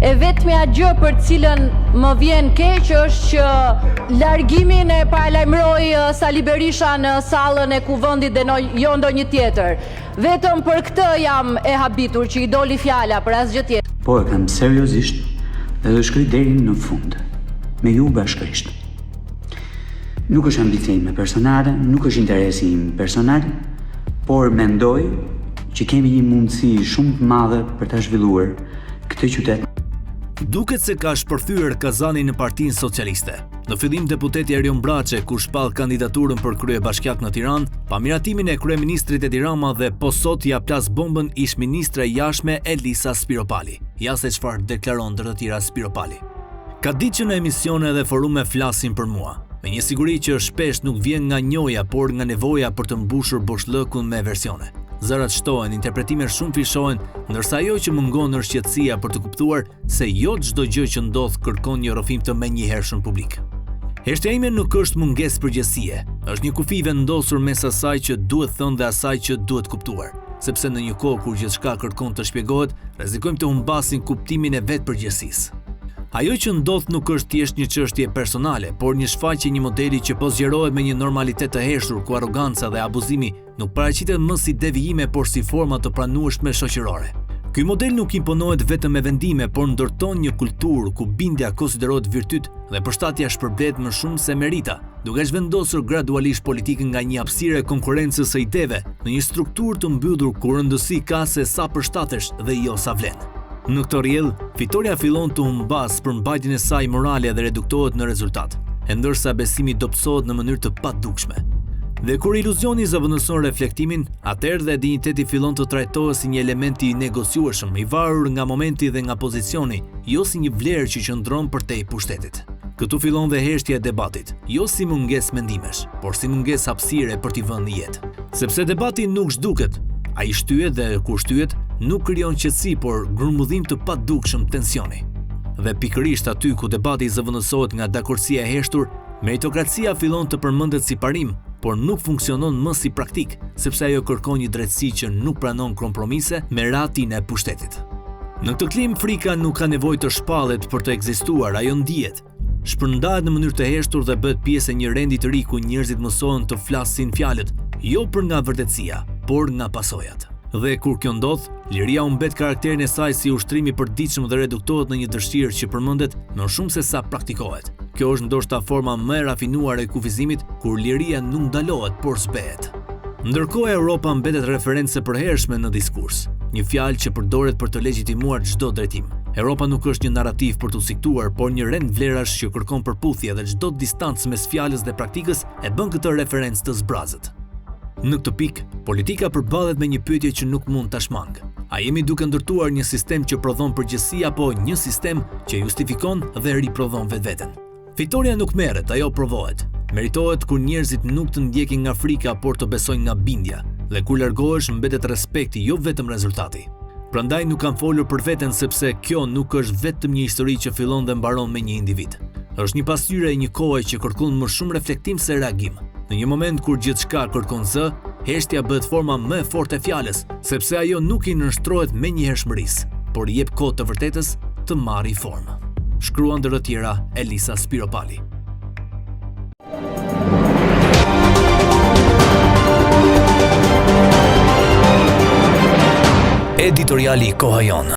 E vetmja gjë për cilën më vjen keq është që largimin e paralajmëroi Sali Berisha në sallën e kuvendit dhe jo ndonjë tjetër. Vetëm për këtë jam e habitur që i doli fjala për asgjë tjetër. Po e kam seriozisht dhe shkoj deri në fund, me ju bashkërisht. Nuk është ambicia ime personale, nuk është interesi im personal, por mendoj që kemi një mundësi shumë të madhe për ta zhvilluar këtë qytet. Duket se ka shpërthyer Kazani në Partinë Socialiste. Në fillim deputeti Erion Braçe, kur shpall kandidaturën për kryebashkiak në Tiranë, pa miratimin e kryeministrit Edi Rama dhe po sot ja plas bombën ish ministre e jashtme Elisa Spiropali. Ja se çfarë deklaron ndër të tjera Spiropali. Ka ditë që në emisione dhe forume flasin për mua, me një siguri që shpesh nuk vjen nga njoja, por nga nevoja për të mbushur boshllëkun me versione. Zërat shtohen, interpretimet shumë fishohen, ndërsa ajo që mungon është qetësia për të kuptuar se jo çdo gjë që ndodh kërkon një rrëfim të menjëhershëm publik. Heshtja ime nuk është mungesë përgjegjësie, është një kufi vendosur mes asaj që duhet thënë dhe asaj që duhet kuptuar, sepse në një kohë kur gjithçka kërkon të shpjegohet, rrezikojmë të humbasim kuptimin e vetë përgjegjësisë. Ajo që ndodh nuk është thjesht një çështje personale, por një shfaqje një modeli që po zgjerohet me një normalitet të heshtur ku arroganca dhe abuzimi nuk paraqitet më si devijime por si forma të pranueshme shoqërore. Ky model nuk imponohet vetëm me vendime, por ndërton një kulturë ku bindja konsiderohet virtyt dhe përshtatja shpërblet më shumë se merita, duke zhvendosur gradualisht politikën nga një hapësirë konkurrencës së ideve në një strukturë të mbyllur ku rëndësi ka se sa përshtatesh dhe jo sa vlen. Në këtë rrjedh, fitoria fillon të humbas për mbajtjen e saj morale dhe reduktohet në rezultat, e ndërsa besimi dobësohet në mënyrë të padukshme. Dhe kur iluzioni zëvendëson reflektimin, atëherë dhe dinjiteti fillon të trajtohet si një element i negociueshëm, i varur nga momenti dhe nga pozicioni, jo si një vlerë që qëndron përtej pushtetit. Këtu fillon dhe heshtja e debatit, jo si mungesë mendimesh, por si mungesë hapësire për t'i vënë në jetë. Sepse debati nuk zhduket, ai shtyhet dhe kur shtyhet, nuk krijon qetësi, por grumullim të padukshëm tensioni. Dhe pikërisht aty ku debati zëvendësohet nga dakordësia e heshtur, meritokracia fillon të përmendet si parim, por nuk funksionon më si praktik, sepse ajo kërkon një drejtësi që nuk pranon kompromise me ratin e pushtetit. Në këtë klim, frika nuk ka nevojë të shpallet për të ekzistuar, ajo ndihet. Shpërndahet në mënyrë të heshtur dhe bëhet pjesë e një rendi të ri ku njerëzit mësohen të flasin fjalët, jo për nga vërtetësia, por nga pasojat. Dhe kur kjo ndodh, liria humbet karakterin e saj si ushtrim i përditshëm dhe reduktohet në një dëshirë që përmendet më shumë se sa praktikohet. Kjo është ndoshta forma më e rafinuar e kufizimit, kur liria nuk ndalohet, por zbehet. Ndërkohë Europa mbetet referencë e përhershme në diskurs, një fjalë që përdoret për të legjitimuar çdo drejtim. Europa nuk është një narrativ për t'u siktuar, por një rend vlerash që kërkon përputhje dhe çdo distancë mes fjalës dhe praktikës e bën këtë referencë të zbrazët. Në këtë pikë, politika përballet me një pyetje që nuk mund ta shmangë. A jemi duke ndërtuar një sistem që prodhon përgjegjësi apo një sistem që justifikon dhe riprodhon vetveten? Fitoria nuk merret, ajo provohet. Meritohet kur njerëzit nuk të ndjekin nga frika, por të besojnë nga bindja, dhe kur largohesh mbetet respekti, jo vetëm rezultati. Prandaj nuk kam folur për veten sepse kjo nuk është vetëm një histori që fillon dhe mbaron me një individ. Është një pasqyrë e një kohe që kërkon më shumë reflektim se reagim. Në një moment kur gjithçka kërkon zë, heshtja bëhet forma më e fortë e fjalës, sepse ajo nuk i nënshtrohet menjëhershmërisë, por i jep kohë të vërtetës të marrë formë. Shkruan ndër të tjera Elisa Spiropali. Editoriali Koha Jon.